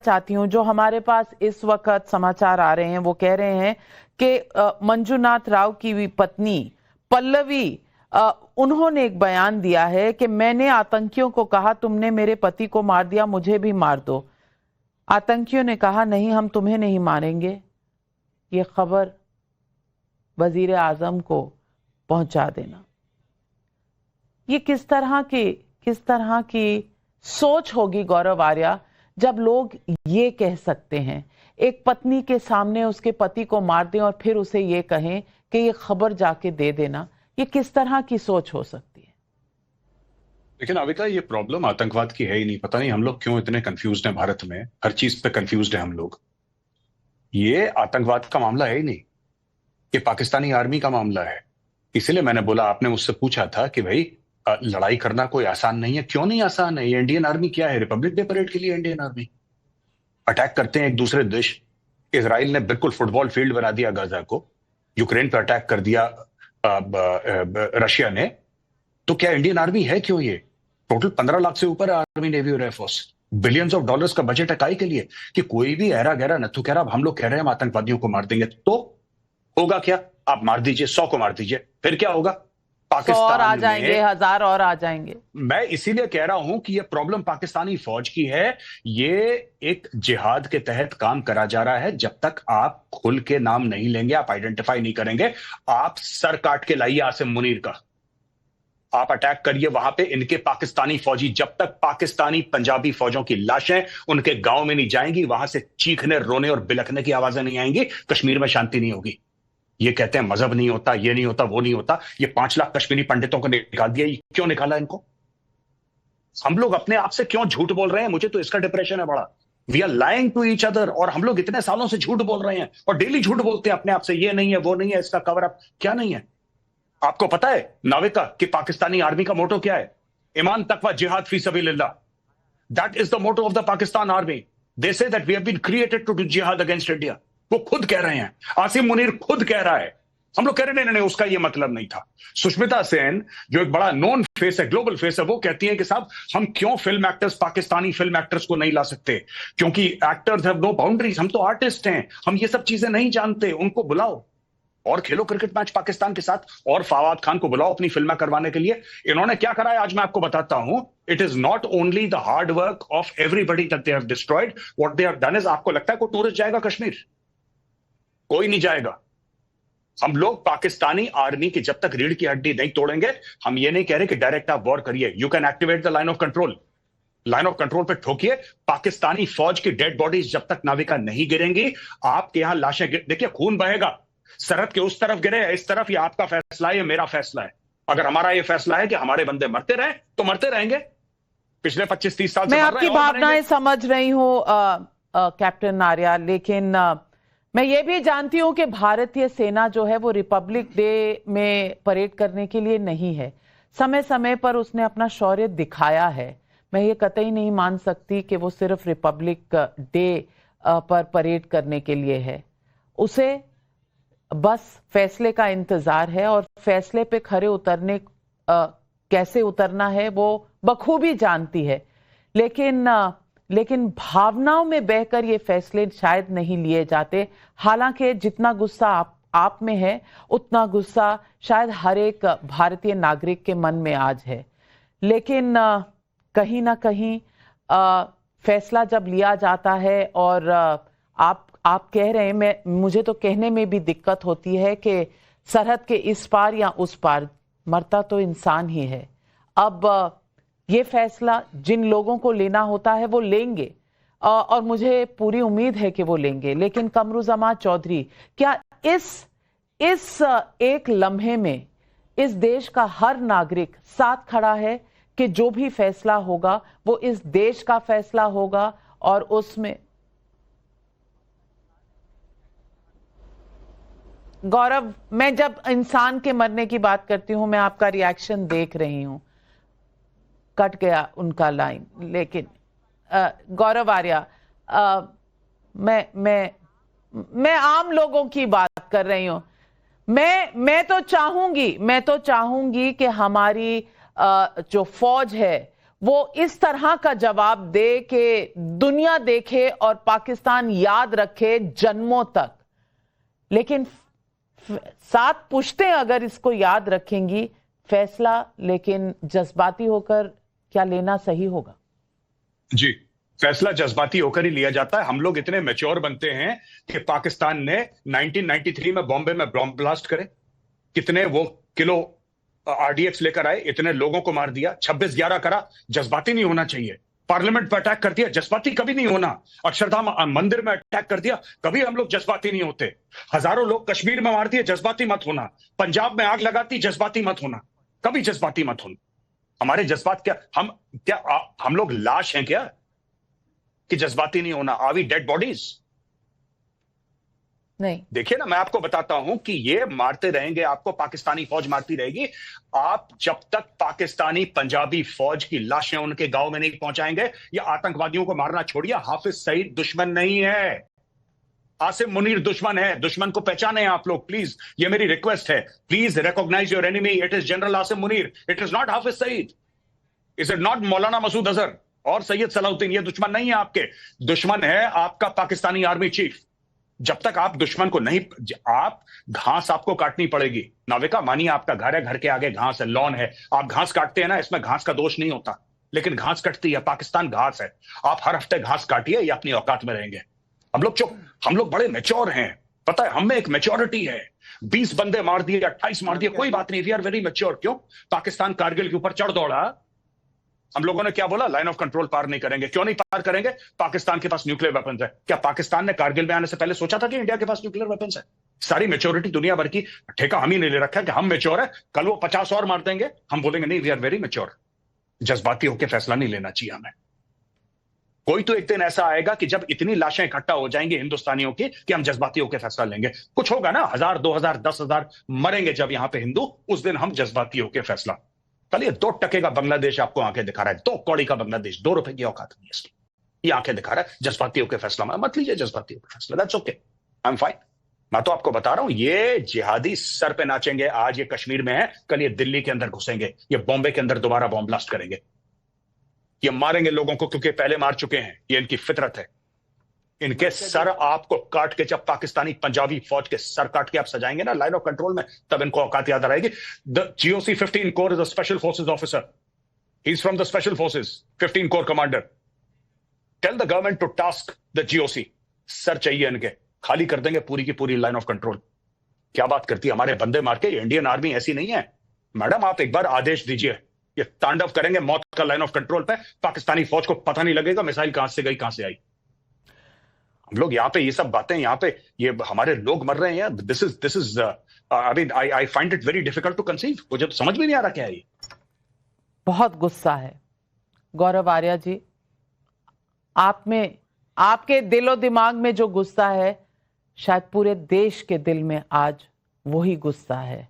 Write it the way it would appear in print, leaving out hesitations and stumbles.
चाहती हूं, जो हमारे पास इस वक्त समाचार आ रहे हैं वो कह रहे हैं कि मंजुनाथ राव की पत्नी पल्लवी, उन्होंने एक बयान दिया है कि मैंने आतंकियों को कहा तुमने मेरे पति को मार दिया, मुझे भी मार दो। आतंकियों ने कहा नहीं, हम तुम्हें नहीं मारेंगे। ये खबर वजीर आजम को पहुंचा देना, ये किस तरह की सोच होगी गौरव आर्या, जब लोग ये कह सकते हैं एक पत्नी के सामने उसके पति को मार दें और फिर उसे ये कहें कि ये खबर जाके दे देना। ये किस तरह की सोच हो सकती है? लेकिन अविका, ये प्रॉब्लम आतंकवाद की है ही नहीं। पता नहीं हम लोग क्यों इतने कंफ्यूज्ड हैं। भारत में हर चीज पे कंफ्यूज्ड है हम लोग। ये आतंकवाद का मामला है ही नहीं, ये पाकिस्तानी आर्मी का मामला है। इसीलिए मैंने बोला, आपने मुझसे पूछा था कि भाई लड़ाई करना कोई आसान नहीं है। क्यों नहीं आसान है? ये इंडियन आर्मी क्या है? रिपब्लिक डे परेड के लिए इंडियन आर्मी अटैक करते हैं एक दूसरे देश। इजराइल ने बिल्कुल फुटबॉल फील्ड बना दिया गाजा को, यूक्रेन पर अटैक कर दिया रशिया ने। तो क्या इंडियन आर्मी है क्यों? ये टोटल 15 लाख से ऊपर है आर्मी, नेवी और एयरफोर्स। बिलियंस ऑफ डॉलर्स का बजट है काई के लिए कि कोई भी ऐरा गहरा नथु कह रहा, हम लोग कह रहे हैं हम आतंकवादियों को मार देंगे। तो होगा क्या? आप मार दीजिए, 100 को मार दीजिए, फिर क्या होगा? पाकिस्तान और आ जाएंगे, 1000 और आ जाएंगे। मैं इसीलिए कह रहा हूं कि यह प्रॉब्लम पाकिस्तानी फौज की है। ये एक जिहाद के तहत काम करा जा रहा है। जब तक आप खुल के नाम नहीं लेंगे, आप आइडेंटिफाई नहीं करेंगे, आप सर काट के लाइए आसिम मुनीर का, आप अटैक करिए वहां पे इनके पाकिस्तानी फौजी। जब तक पाकिस्तानी पंजाबी फौजों की लाशें उनके गांव में नहीं जाएंगी, वहां से चीखने, रोने और बिलखने की आवाजें नहीं आएंगी, कश्मीर में शांति नहीं होगी। ये कहते हैं मजहब नहीं होता, ये नहीं होता, वो नहीं होता। ये 5 लाख कश्मीरी पंडितों को निकाल दिया। क्यों निकाला इनको? हम लोग अपने आप से क्यों झूठ बोल रहे हैं? मुझे तो इसका डिप्रेशन है बड़ा। We are lying to each other, और हम लोग इतने सालों से झूठ बोल रहे हैं और डेली झूठ बोलते हैं अपने आप से, ये नहीं है, वो नहीं है, इसका कवर अप क्या नहीं है। आपको पता है नाविका कि पाकिस्तानी आर्मी का मोटो क्या है? ईमान तकवा जिहाद फी सबीलिल्लाह। That is the motto of the Pakistan army. They say that we have been created to do जिहाद अगेंस्ट इंडिया। वो खुद कह रहे हैं, आसिम मुनीर खुद कह रहा है। हम लोग कह रहे नहीं, उसका ये मतलब नहीं था। सुष्मिता सेन, जो एक बड़ा नोन फेस है, ग्लोबल फेस है, वो कहती है कि साहब हम क्यों film actors, Pakistani film actors को नहीं ला सकते? क्योंकि एक्टर्स हैव नो बाउंड्रीज, हम तो आर्टिस्ट हैं, हम ये सब चीजें नहीं जानते। उनको बुलाओ और खेलो क्रिकेट मैच पाकिस्तान के साथ, और फवाद खान को बुलाओ अपनी फिल्में करवाने के लिए। इन्होंने क्या करा है आज मैं आपको बताता हूं। It is not only the hard work of everybody that they have destroyed, what they have done is, आपको लगता है कोई टूरिस्ट जाएगा कश्मीर? कोई नहीं जाएगा। हम लोग पाकिस्तानी आर्मी की जब तक रीढ़ की हड्डी नहीं तोड़ेंगे, हम ये नहीं कह रहे कि डायरेक्ट आप वॉर करिए। You can activate the line of control, line of control पे ठोकिए। पाकिस्तानी फौज की डेड बॉडीज जब तक नाविका नहीं गिरेंगी, आपके यहां लाशें देखिए, खून बहेगा। सरहद के उस तरफ गिरे, इस तरफ, ये आपका फैसला है, ये मेरा फैसला है। अगर हमारा ये फैसला है कि हमारे बंदे मरते रहे तो मरते रहेंगे। पिछले 25-30 साल से मैं आपकी भावनाएं समझ रही हूं कैप्टन आर्या, लेकिन मैं ये भी जानती हूं कि भारतीय सेना जो है वो रिपब्लिक डे में परेड करने के लिए नहीं है। समय समय पर उसने अपना शौर्य दिखाया है। मैं ये कतई नहीं मान सकती कि वो सिर्फ रिपब्लिक डे पर परेड करने के लिए है। उसे बस फैसले का इंतजार है, और फैसले पे खरे उतरने कैसे उतरना है वो बखूबी जानती है। लेकिन भावनाओं में बहकर ये फैसले शायद नहीं लिए जाते। हालांकि जितना गुस्सा आप में है, उतना गुस्सा शायद हर एक भारतीय नागरिक के मन में आज है। लेकिन कहीं ना कहीं फैसला जब लिया जाता है, और आप कह रहे हैं, मुझे तो कहने में भी दिक्कत होती है कि सरहद के इस पार या उस पार मरता तो इंसान ही है। अब ये फैसला जिन लोगों को लेना होता है वो लेंगे, और मुझे पूरी उम्मीद है कि वो लेंगे। लेकिन कमरुज़्ज़मान चौधरी, क्या इस एक लम्हे में इस देश का हर नागरिक साथ खड़ा है कि जो भी फैसला होगा वो इस देश का फैसला होगा, और उसमें गौरव, मैं जब इंसान के मरने की बात करती हूं, मैं आपका रिएक्शन देख रही हूं, कट गया उनका लाइन। लेकिन गौरव आर्या, मैं आम लोगों की बात कर रही हूं। मैं तो चाहूंगी कि हमारी जो फौज है वो इस तरह का जवाब दे कि दुनिया देखे और पाकिस्तान याद रखे जन्मों तक। लेकिन सात पुश्तें अगर इसको याद रखेंगी, फैसला लेकिन जज्बाती होकर क्या लेना सही होगा? जी, फैसला जज्बाती होकर ही लिया जाता है। हम लोग इतने मैच्योर बनते हैं कि पाकिस्तान ने 1993 में बॉम्बे में बॉम्ब ब्लास्ट करे, कितने वो किलो आरडीएक्स लेकर आए, इतने लोगों को मार दिया, 26/11 करा, जज्बाती नहीं होना चाहिए। पार्लियामेंट पर अटैक कर दिया, जज्बाती कभी नहीं होना। अक्षरधाम मंदिर में अटैक कर दिया, कभी हम लोग जज्बाती नहीं होते। हजारों लोग कश्मीर में मार दिए, जज्बाती मत होना। पंजाब में आग लगाती, जज्बाती मत होना, कभी जज्बाती मत होना। हमारे जज्बात हम लोग लाश हैं क्या कि जज्बाती नहीं होना? Are we dead bodies? नहीं। देखिए ना, मैं आपको बताता हूं कि ये मारते रहेंगे आपको, पाकिस्तानी फौज मारती रहेगी। आप जब तक पाकिस्तानी पंजाबी फौज की लाशें उनके गांव में नहीं पहुंचाएंगे, या आतंकवादियों को मारना छोड़िए, हाफिज सईद दुश्मन नहीं है, आसिम मुनीर दुश्मन है। दुश्मन को पहचाने आप लोग प्लीज, ये मेरी रिक्वेस्ट है। Please recognise your enemy, it is general Asim Munir, it is not Hafiz Saeed, is it not Maulana Masood Azhar और सैयद सलाउद्दीन। ये दुश्मन नहीं है आपके, दुश्मन है आपका पाकिस्तानी आर्मी चीफ। जब तक आप दुश्मन को नहीं, आप घास आपको काटनी पड़ेगी। नाविका मानिए आपका घर है, घर के आगे घास है, लॉन है, आप घास काटते हैं ना, इसमें घास का दोष नहीं होता, लेकिन घास कटती है। पाकिस्तान घास है, आप हर हफ्ते घास काटिए, या अपनी औकात में रहेंगे। हम लोग चुप, हम लोग बड़े मैच्योर हैं, पता है, हम में एक मैच्योरिटी है। 20 बंदे मार दिए, 28 मार दिए, कोई बात नहीं, वी आर वेरी मैच्योर। क्यों? पाकिस्तान कारगिल के ऊपर चढ़ दौड़ा, हम लोगों ने क्या बोला? लाइन ऑफ कंट्रोल पार नहीं करेंगे। क्यों नहीं पार करेंगे? पाकिस्तान के पास न्यूक्लियर वेपन्स है। क्या पाकिस्तान ने कारगिल में आने से पहले सोचा था कि इंडिया के पास न्यूक्लियर वेपन्स है? सारी मैच्योरिटी दुनिया भर की ठेका हम ही नहीं ले रखा है कि हम मैच्योर है, कल वो 50 और मार देंगे, हम बोलेंगे नहीं, वी आर वेरी मैच्योर। जज्बाती होकर फैसला नहीं लेना चाहिए हमें। कोई तो एक दिन ऐसा आएगा कि जब इतनी लाशें इकट्ठा हो जाएंगी हिंदुस्तानियों की कि हम जज्बाती होकर फैसला लेंगे। कुछ होगा ना, 1000, 2000, 10,000 मरेंगे जब यहां पे हिंदू, उस दिन हम जज्बाती होकर फैसला। कल ये 2 टके का बांग्लादेश आपको आंखें दिखा रहा है, 2 कौड़ी का बांग्लादेश, 2 रुपए की औकात नहीं है इसकी, ये आंखें दिखा रहा है। जज्बाती होकर फैसला मत लीजिए, जज्बाती होकर फैसला, that's okay, I am fine. मैं तो आपको बता रहा हूं, ये जिहादी सर पे नाचेंगे। आज ये कश्मीर में है, कल ये दिल्ली के अंदर घुसेंगे, ये बॉम्बे के अंदर दोबारा बॉम्ब ब्लास्ट करेंगे, ये मारेंगे लोगों को, क्योंकि पहले मार चुके हैं, ये इनकी फितरत है। इनके सर आपको काट के, जब पाकिस्तानी पंजाबी फौज के सर काट के आप सजाएंगे ना लाइन ऑफ कंट्रोल में, तब इनको औकात याद आएगी। The GOC 15 corps is a special forces officer, he is from the special forces, 15 corps commander. Tell the government to task the GOC, sir चाहिए इनके, खाली कर देंगे पूरी की पूरी लाइन ऑफ कंट्रोल। क्या बात करती है, हमारे बंदे मार के। इंडियन आर्मी ऐसी नहीं है मैडम, आप एक बार आदेश दीजिए, ये तांडव करेंगे मौत का लाइन ऑफ कंट्रोल पे। पाकिस्तानी फौज को पता नहीं लगेगा मिसाइल कहां से गई, कहां से आई। हम लोग यहाँ पे ये सब बातें, यहाँ पे ये हमारे लोग मर रहे हैं। This is I mean I find it very difficult to conceive. मुझे तो समझ में नहीं आ रहा क्या है ये। बहुत गुस्सा है गौरव आर्या जी, आप में, आपके दिलो दिमाग में जो गुस्सा है, शायद पूरे देश के दिल में आज वही गुस्सा है।